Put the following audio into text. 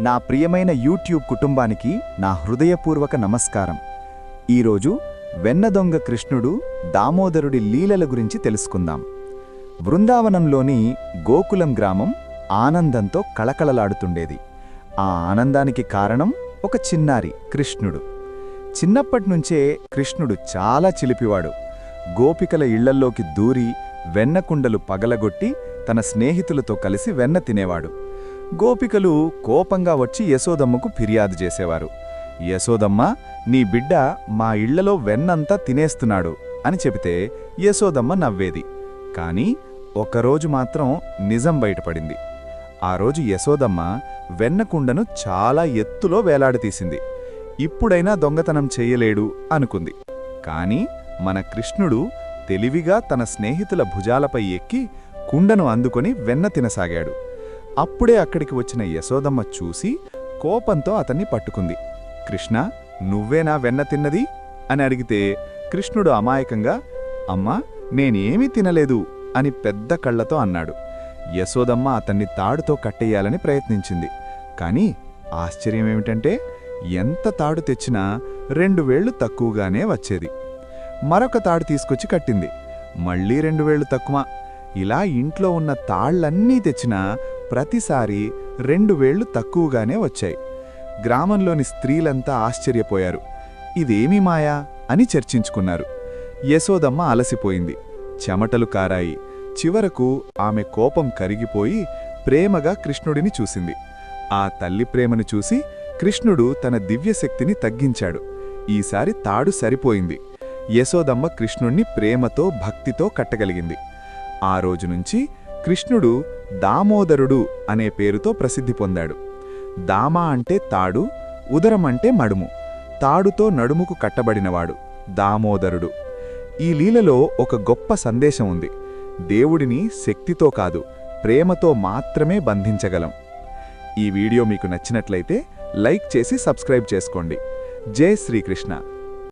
నా ప్రియమైన యూట్యూబ్ కుటుంబానికి నా హృదయపూర్వక నమస్కారం. ఈరోజు వెన్నదొంగ కృష్ణుడు దామోదరుడి లీలల గురించి తెలుసుకుందాం. బృందావనంలోని గోకులం గ్రామం ఆనందంతో కళకళలాడుతుండేది. ఆ ఆనందానికి కారణం ఒక చిన్నారి కృష్ణుడు. చిన్నప్పట్నుంచే కృష్ణుడు చాలా చిలిపివాడు. గోపికల ఇళ్లల్లోకి దూరి వెన్నకుండలు పగలగొట్టి తన స్నేహితులతో కలిసి వెన్న తినేవాడు. గోపికలు కోపంగా వచ్చి యశోదమ్మకు ఫిర్యాదు చేసేవారు. యశోదమ్మ, నీ బిడ్డ మా ఇళ్లలో వెన్నంతా తినేస్తున్నాడు అని చెబితే యశోదమ్మ నవ్వేది. కాని ఒకరోజు మాత్రం నిజం బయటపడింది. ఆ రోజు యశోదమ్మ వెన్నకుండను చాలా ఎత్తులో వేలాడతీసింది. ఇప్పుడైనా దొంగతనం చెయ్యలేడు అనుకుంది. కాని మన కృష్ణుడు తెలివిగా తన స్నేహితుల భుజాలపై ఎక్కి కుండను అందుకొని వెన్న తినసాగాడు. అప్పుడే అక్కడికి వచ్చిన యశోదమ్మ చూసి కోపంతో అతన్ని పట్టుకుంది. కృష్ణ, నువ్వేనా వెన్న తిన్నది అని అడిగితే కృష్ణుడు అమాయకంగా, అమ్మా, నేనేమీ తినలేదు అని పెద్ద కళ్లతో అన్నాడు. యశోదమ్మ అతన్ని తాడుతో కట్టెయ్యాలని ప్రయత్నించింది. కాని ఆశ్చర్యమేమిటంటే ఎంత తాడు తెచ్చినా 2 వేళ్లు తక్కువగానే వచ్చేది. మరొక తాడు తీసుకొచ్చి కట్టింది. మళ్లీ 2 వేళ్లు తక్కువ. ఇలా ఇంట్లో ఉన్న తాళ్లన్నీ తెచ్చినా ప్రతిసారి 2 వేళ్లు తక్కువగానే వచ్చాయి. గ్రామంలోని స్త్రీలంతా ఆశ్చర్యపోయారు. ఇదేమీ మాయా అని చర్చించుకున్నారు. యశోదమ్మ అలసిపోయింది. చెమటలు కారాయి. చివరకు ఆమె కోపం కరిగిపోయి ప్రేమగా కృష్ణుడిని చూసింది. ఆ తల్లి ప్రేమను చూసి కృష్ణుడు తన దివ్యశక్తిని తగ్గించాడు. ఈసారి తాడు సరిపోయింది. యశోదమ్మ కృష్ణుణ్ణి ప్రేమతో భక్తితో కట్టగలిగింది. ఆ రోజునుంచి కృష్ణుడు దామోదరుడు అనే పేరుతో ప్రసిద్ధి పొందాడు. దామ అంటే తాడు, ఉదరం అంటే మడుము. తాడుతో నడుముకు కట్టబడినవాడు దామోదరుడు. ఈ లీలలో ఒక గొప్ప సందేశం ఉంది. దేవుడిని శక్తితో కాదు, ప్రేమతో మాత్రమే బంధించగలం. ఈ వీడియో మీకు నచ్చినట్లయితే లైక్ చేసి సబ్స్క్రైబ్ చేసుకోండి. జై శ్రీకృష్ణ.